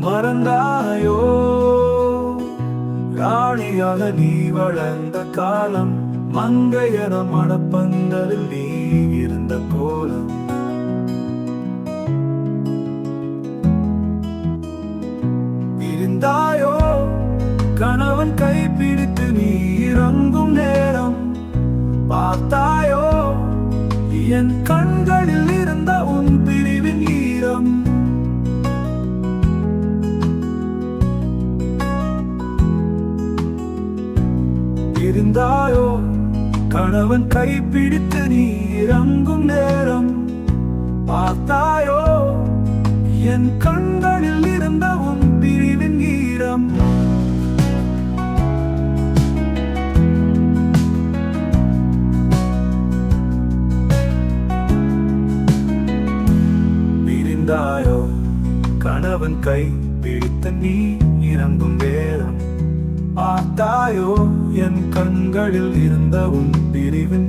மறந்தாயோ ராணியாக நீ வளர்ந்த காலம், மங்கையர மணப்பந்தலில் நீ இருந்த கோலம். இருந்தாயோ கணவன் கைப்பிடித்து நீ இறங்கும் நேரம், பார்த்தாயோ என் கண்களில் இருந்த உன் பிரிவின் ஈரம். இருந்தாயோ கணவன் கைப்பிடித்து நீ இறங்கும் நேரம், பார்த்தாயோ என் கண்களில் இருந்த உன் பிரிவின் ஈரம். பிரிந்தாயோ கணவன் கை பிடித்து நீ இறங்கும் நேரம், பார்த்தாயோ என் கண்களில் இருந்த உன் பிரிவின்